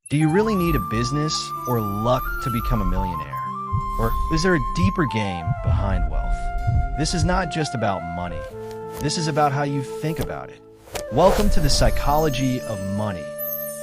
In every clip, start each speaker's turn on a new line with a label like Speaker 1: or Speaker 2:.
Speaker 1: Do you really need a business or luck to become a millionaire? Or is there a deeper game behind wealth? This is not just about money. This is about how you think about it. Welcome to the Psychology of Money,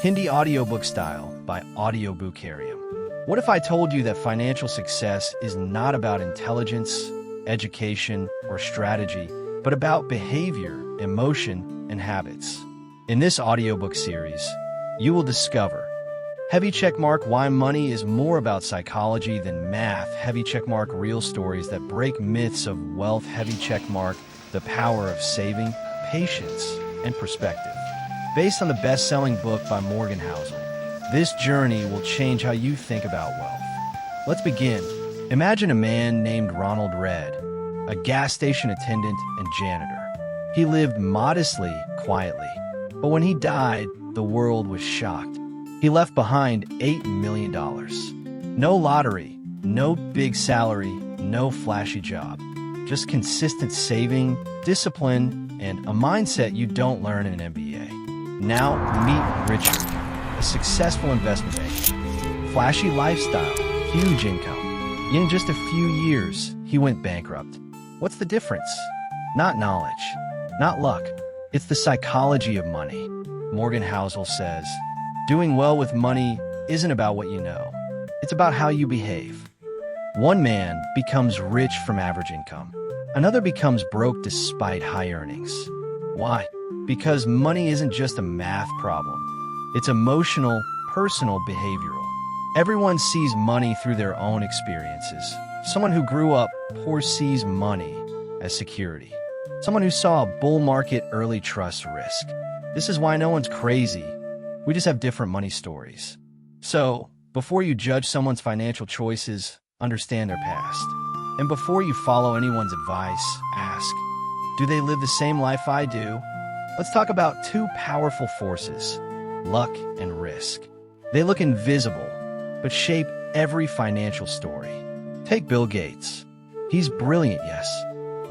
Speaker 1: Hindi audiobook style by AudioBookarium. What if I told you that financial success is not about intelligence, education, or strategy, but about behavior, emotion, and habits? In this audiobook series, you will discover heavy checkmark why money is more about psychology than math, heavy checkmark real stories that break myths of wealth, heavy checkmark the power of saving, patience, and perspective. Based on the best-selling book by Morgan Housel, this journey will change how you think about wealth. Let's begin. Imagine a man named Ronald Red, a gas station attendant and janitor. He lived modestly, quietly, but when he died, the world was shocked. He left behind $8 million. No lottery, no big salary, no flashy job. Just consistent saving, discipline, and a mindset you don't learn in an MBA. Now, meet Richard, a successful investment banker. Flashy lifestyle, huge income. In just a few years, he went bankrupt. What's the difference? Not knowledge, not luck. It's the psychology of money. Morgan Housel says, doing well with money isn't about what you know. It's about how you behave. One man becomes rich from average income. Another becomes broke despite high earnings. Why? Because money isn't just a math problem. It's emotional, personal, behavioral. Everyone sees money through their own experiences. Someone who grew up poor sees money as security. Someone who saw a bull market early trusts risk. This is why no one's crazy. We just have different money stories. So, before you judge someone's financial choices, understand their past. And before you follow anyone's advice, ask, do they live the same life I do? Let's talk about two powerful forces, luck and risk. They look invisible, but shape every financial story. Take Bill Gates. He's brilliant, yes.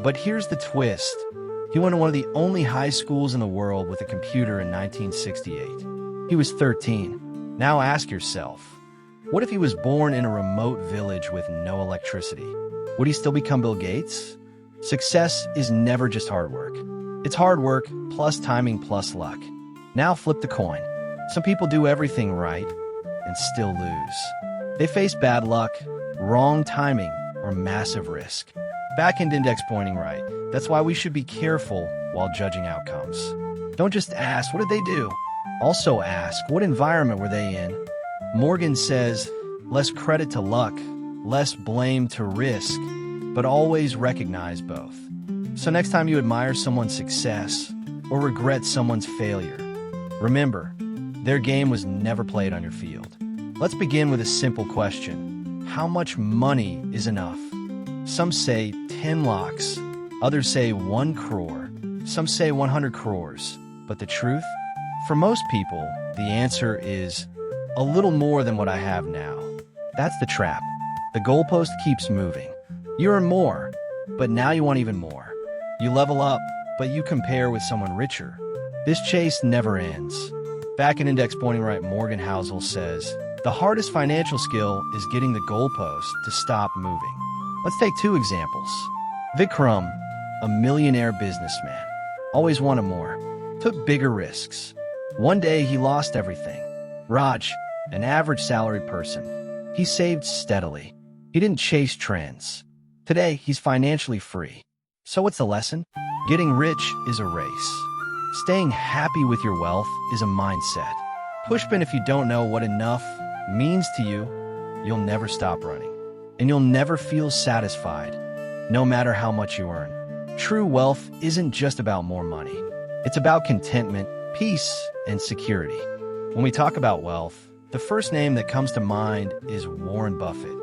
Speaker 1: But here's the twist. He went to one of the only high schools in the world with a computer in 1968. He was 13. Now ask yourself, what if he was born in a remote village with no electricity? Would he still become Bill Gates? Success is never just hard work. It's hard work plus timing plus luck. Now flip the coin. Some people do everything right and still lose. They face bad luck, wrong timing, or massive risk. Back-end index pointing right. That's why we should be careful while judging outcomes. Don't just ask, what did they do? Also ask, what environment were they in? Morgan says, less credit to luck, less blame to risk, but always recognize both. So next time you admire someone's success or regret someone's failure, remember, their game was never played on your field. Let's begin with a simple question. How much money is enough? Some say 10 lakhs, others say 1 crore, some say 100 crores. But the truth? For most people, the answer is a little more than what I have now. That's the trap. The goalpost keeps moving. You earn more, but now you want even more. You level up, but you compare with someone richer. This chase never ends. Back in index pointing right, Morgan Housel says, the hardest financial skill is getting the goalpost to stop moving. Let's take two examples. Vikram, a millionaire businessman, always wanted more, took bigger risks. One day he lost everything. Raj, an average salaried person, he saved steadily. He didn't chase trends. Today, he's financially free. So what's the lesson? Getting rich is a race. Staying happy with your wealth is a mindset. Pushpin, if you don't know what enough means to you, you'll never stop running. And you'll never feel satisfied, no matter how much you earn. True wealth isn't just about more money. It's about contentment, peace, and security. When we talk about wealth, the first name that comes to mind is Warren Buffett,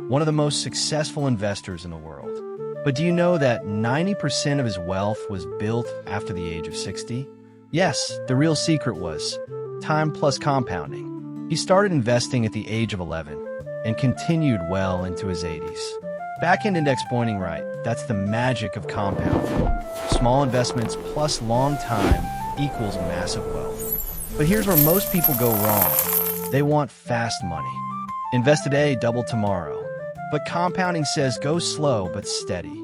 Speaker 1: one of the most successful investors in the world. But do you know that 90% of his wealth was built after the age of 60? Yes, the real secret was time plus compounding. He started investing at the age of 11 and continued well into his 80s. Back-end index pointing right, that's the magic of compounding. Small investments plus long time equals massive wealth. But here's where most people go wrong. They want fast money. Invest today, double tomorrow. But compounding says go slow but steady.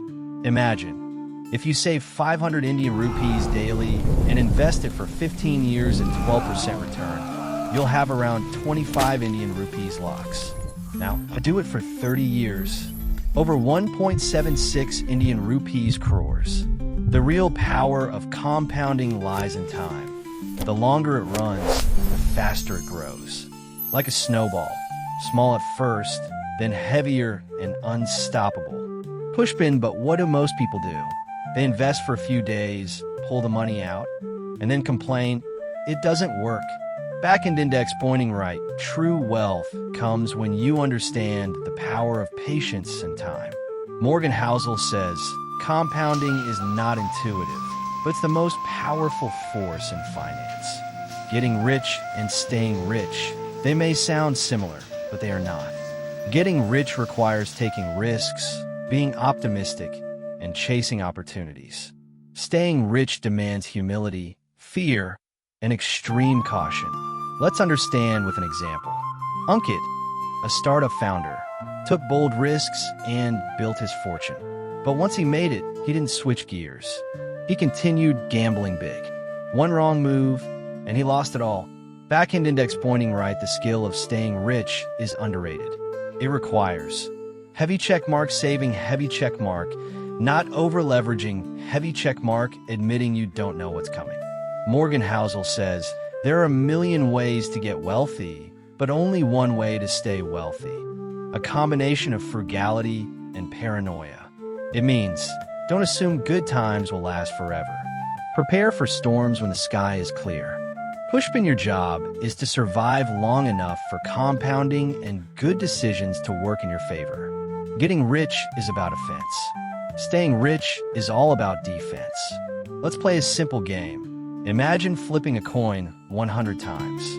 Speaker 1: Imagine, if you save 500 Indian rupees daily and invest it for 15 years at 12% return, you'll have around 25 Indian rupees locks. Now, do it for 30 years. Over 1.76 Indian rupees crores. The real power of compounding lies in time. The longer it runs, the faster it grows. Like a snowball, small at first, then heavier and unstoppable. Pushpin, but what do most people do? They invest for a few days, pull the money out, and then complain, it doesn't work. Back-end index pointing right. True wealth comes when you understand the power of patience and time. Morgan Housel says, compounding is not intuitive, but it's the most powerful force in finance. Getting rich and staying rich, they may sound similar, but they are not. Getting rich requires taking risks, being optimistic, and chasing opportunities. Staying rich demands humility, fear, and extreme caution. Let's understand with an example. Ankit, a startup founder, took bold risks and built his fortune. But once he made it, he didn't switch gears. He continued gambling big. One wrong move, and he lost it all. Back-end index pointing right, the skill of staying rich is underrated. It requires heavy checkmark saving, heavy checkmark, not over-leveraging, heavy checkmark admitting you don't know what's coming. Morgan Housel says, there are a million ways to get wealthy, but only one way to stay wealthy. A combination of frugality and paranoia. It means, don't assume good times will last forever. Prepare for storms when the sky is clear. Pushpin, your job is to survive long enough for compounding and good decisions to work in your favor. Getting rich is about offense. Staying rich is all about defense. Let's play a simple game. Imagine flipping a coin 100 times.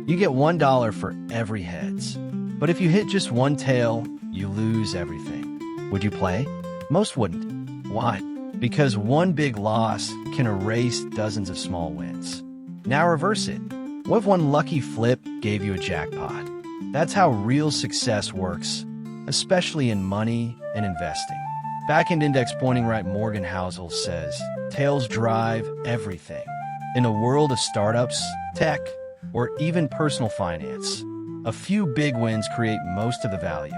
Speaker 1: You get $1 for every heads. But if you hit just one tail, you lose everything. Would you play? Most wouldn't. Why? Because one big loss can erase dozens of small wins. Now reverse it. What if one lucky flip gave you a jackpot? That's how real success works, especially in money and investing. Back-end index pointing right, Morgan Housel says, tails drive everything. In a world of startups, tech, or even personal finance, a few big wins create most of the value.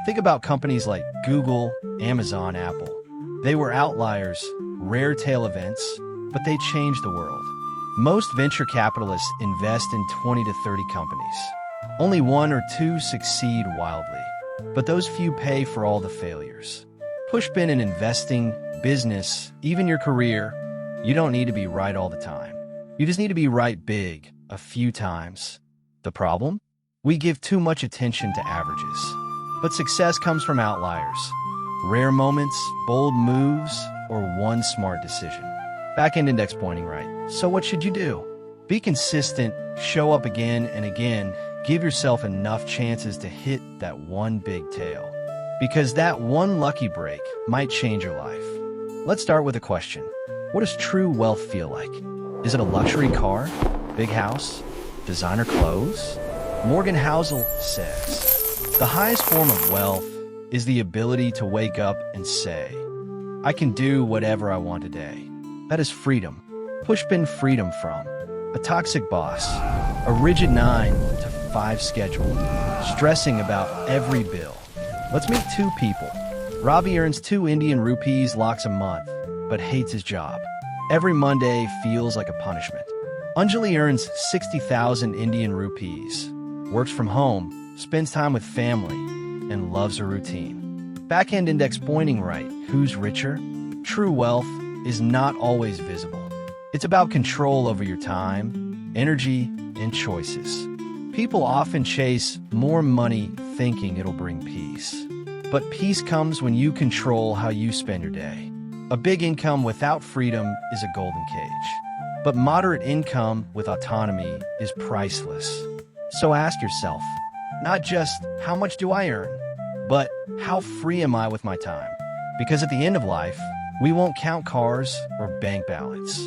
Speaker 1: Think about companies like Google, Amazon, Apple. They were outliers, rare tail events, but they changed the world. Most venture capitalists invest in 20 to 30 companies. Only one or two succeed wildly, but those few pay for all the failures. Pushpin in investing, business, even your career, you don't need to be right all the time. You just need to be right big, a few times. The problem? We give too much attention to averages. But success comes from outliers. Rare moments, bold moves, or one smart decision. Back-end index pointing right. So what should you do? Be consistent, show up again and again, give yourself enough chances to hit that one big tail. Because that one lucky break might change your life. Let's start with a question. What does true wealth feel like? Is it a luxury car? Big house? Designer clothes? Morgan Housel says, the highest form of wealth is the ability to wake up and say, I can do whatever I want today. That is freedom. Pushpin, freedom from a toxic boss, a rigid 9 to 5 schedule, stressing about every bill. Let's meet two people. Ravi earns 2 Indian rupees lakhs a month, but hates his job. Every Monday feels like a punishment. Anjali earns 60,000 Indian rupees, works from home, spends time with family, and loves her routine. Back-end index pointing right. Who's richer? True wealth is not always visible. It's about control over your time, energy, and choices. People often chase more money thinking it'll bring peace. But peace comes when you control how you spend your day. A big income without freedom is a golden cage. But moderate income with autonomy is priceless. So ask yourself, not just how much do I earn, but how free am I with my time? Because at the end of life, we won't count cars or bank balance.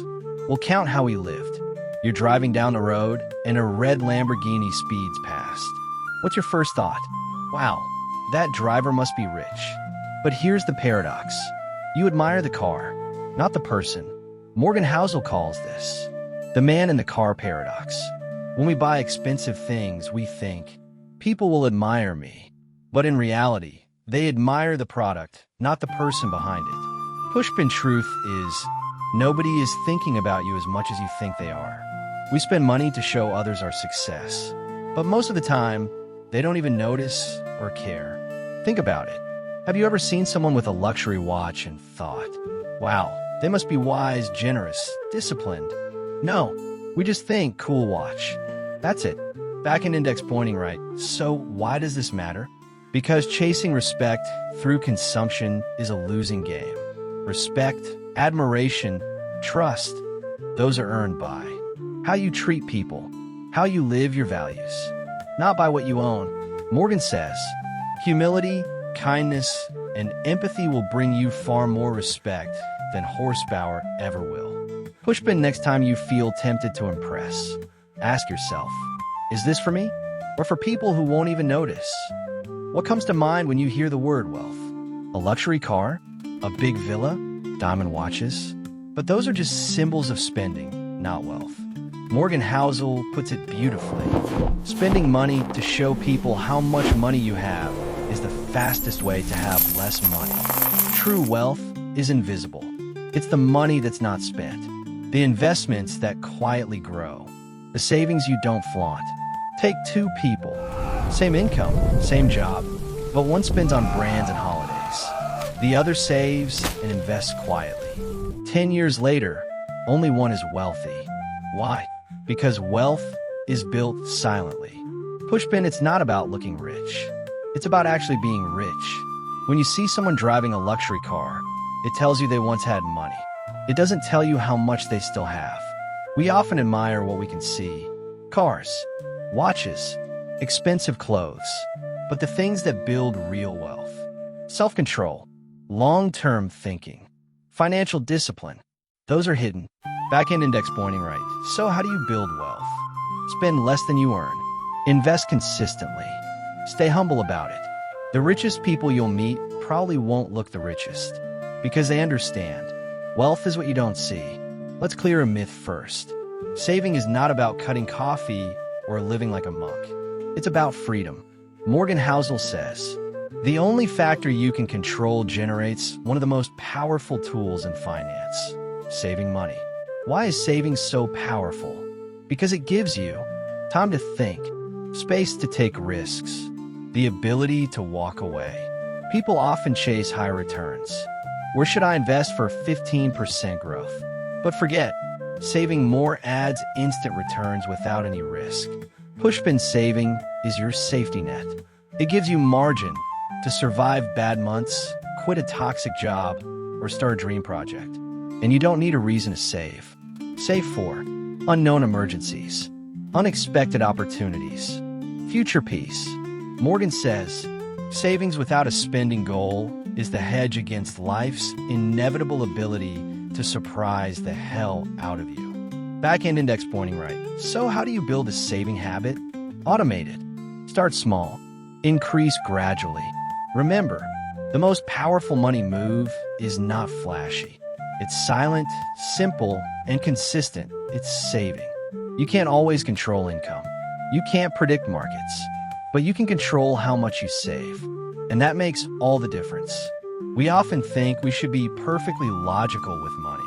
Speaker 1: We'll count how we lived. You're driving down the road and a red Lamborghini speeds past. What's your first thought? Wow, that driver must be rich. But here's the paradox. You admire the car, not the person. Morgan Housel calls this the man in the car paradox. When we buy expensive things, we think, people will admire me. But in reality, they admire the product, not the person behind it. Pushpin truth is, nobody is thinking about you as much as you think they are. We spend money to show others our success, but most of the time, they don't even notice or care. Think about it. Have you ever seen someone with a luxury watch and thought, wow, they must be wise, generous, disciplined? No, we just think cool watch. That's it. Back-end index pointing right. So why does this matter? Because chasing respect through consumption is a losing game. Respect, admiration, trust, those are earned by how you treat people, how you live your values, not by what you own. Morgan says, humility, kindness, and empathy will bring you far more respect than horsepower ever will. Pushpin next time you feel tempted to impress. Ask yourself, is this for me or for people who won't even notice? What comes to mind when you hear the word wealth? A luxury car? A big villa? Diamond watches? But those are just symbols of spending, not wealth. Morgan Housel puts it beautifully. Spending money to show people how much money you have is the fastest way to have less money. True wealth is invisible. It's the money that's not spent, the investments that quietly grow, the savings you don't flaunt. Take two people, same income, same job, but one spends on brands and holidays. The other saves and invests quietly. 10 years later, only one is wealthy. Why? Because wealth is built silently. Pushpin, it's not about looking rich. It's about actually being rich. When you see someone driving a luxury car, it tells you they once had money. It doesn't tell you how much they still have. We often admire what we can see. Cars, watches, expensive clothes. But the things that build real wealth, self-control, long-term thinking, financial discipline, those are hidden. Back-end index pointing right. So how do you build wealth? Spend less than you earn. Invest consistently. Stay humble about it. The richest people you'll meet probably won't look the richest because they understand. Wealth is what you don't see. Let's clear a myth first. Saving is not about cutting coffee or living like a monk. It's about freedom. Morgan Housel says, the only factor you can control generates one of the most powerful tools in finance, saving money. Why is saving so powerful? Because it gives you time to think, space to take risks, the ability to walk away. People often chase high returns. Where should I invest for 15% growth? But forget, saving more adds instant returns without any risk. Pushpin saving is your safety net. It gives you margin to survive bad months, quit a toxic job, or start a dream project. And you don't need a reason to save. Save for unknown emergencies, unexpected opportunities, future peace. Morgan says, savings without a spending goal is the hedge against life's inevitable ability to surprise the hell out of you. Back-end index pointing right. So how do you build a saving habit? Automate it. Start small. Increase gradually. Remember, the most powerful money move is not flashy. It's silent, simple, and consistent. It's saving. You can't always control income. You can't predict markets. But you can control how much you save. And that makes all the difference. We often think we should be perfectly logical with money,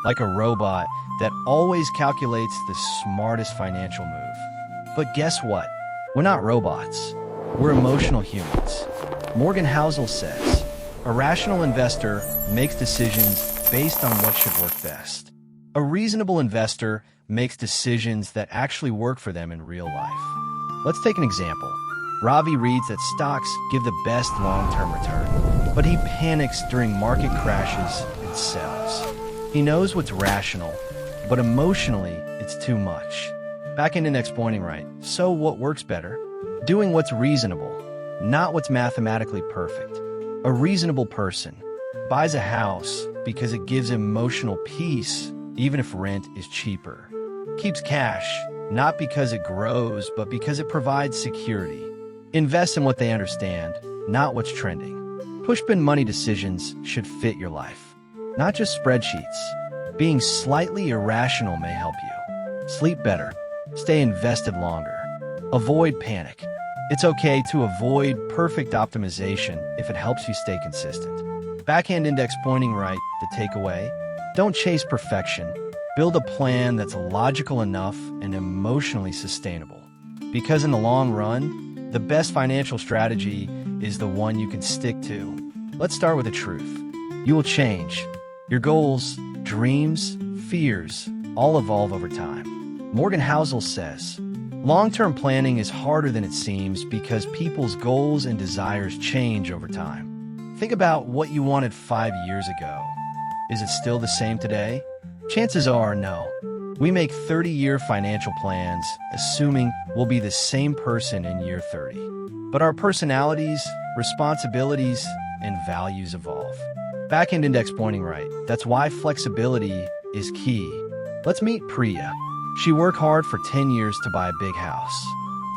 Speaker 1: like a robot that always calculates the smartest financial move. But guess what? We're not robots. We're emotional humans. Morgan Housel says, a rational investor makes decisions based on what should work best. A reasonable investor makes decisions that actually work for them in real life. Let's take an example. Ravi reads that stocks give the best long-term return, but he panics during market crashes and sells. He knows what's rational, but emotionally, it's too much. Back-end index pointing right. So what works better? Doing what's reasonable, not what's mathematically perfect. A reasonable person buys a house because it gives emotional peace, even if rent is cheaper. Keeps cash, not because it grows, but because it provides security. Invest in what they understand, not what's trending. Push-bin money decisions should fit your life, not just spreadsheets. Being slightly irrational may help you. Sleep better. Stay invested longer. Avoid panic. It's okay to avoid perfect optimization if it helps you stay consistent. Backhand index pointing right, the takeaway. Don't chase perfection. Build a plan that's logical enough and emotionally sustainable. Because in the long run, the best financial strategy is the one you can stick to. Let's start with the truth. You will change. Your goals, dreams, fears, all evolve over time. Morgan Housel says, long-term planning is harder than it seems because people's goals and desires change over time. Think about what you wanted 5 years ago. Is it still the same today? Chances are no. We make 30-year financial plans, assuming we'll be the same person in year 30. But our personalities, responsibilities, and values evolve. Backhand index pointing right. That's why flexibility is key. Let's meet Priya. She worked hard for 10 years to buy a big house.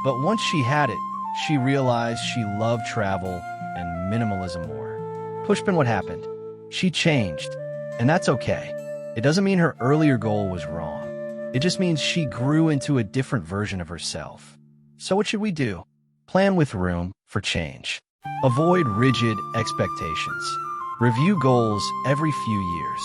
Speaker 1: But once she had it, she realized she loved travel and minimalism more. Pushpin, what happened? She changed. And that's okay. It doesn't mean her earlier goal was wrong. It just means she grew into a different version of herself. So what should we do? Plan with room for change. Avoid rigid expectations. Review goals every few years.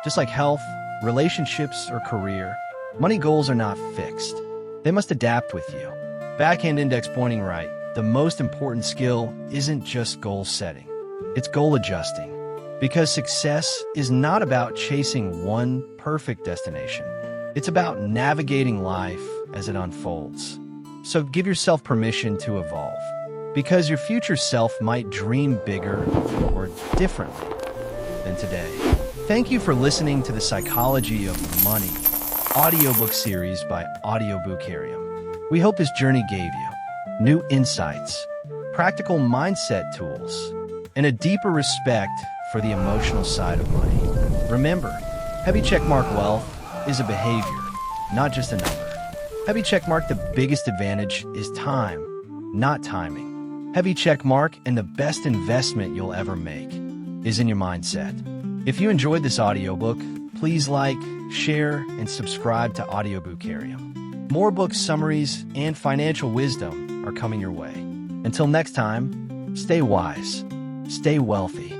Speaker 1: Just like health, relationships, or career, money goals are not fixed. They must adapt with you. Backhand index pointing right. The most important skill isn't just goal setting. It's goal adjusting. Because success is not about chasing one perfect destination. It's about navigating life as it unfolds. So give yourself permission to evolve. Because your future self might dream bigger or differently than today. Thank you for listening to the Psychology of Money audiobook series by AudioBookarium. We hope this journey gave you new insights, practical mindset tools, and a deeper respect for the emotional side of money. Remember, heavy checkmark wealth is a behavior, not just a number. Heavy checkmark, the biggest advantage is time, not timing. Heavy checkmark, and the best investment you'll ever make is in your mindset. If you enjoyed this audiobook, please like, share, and subscribe to AudioBookarium. More book summaries and financial wisdom are coming your way. Until next time, stay wise, stay wealthy,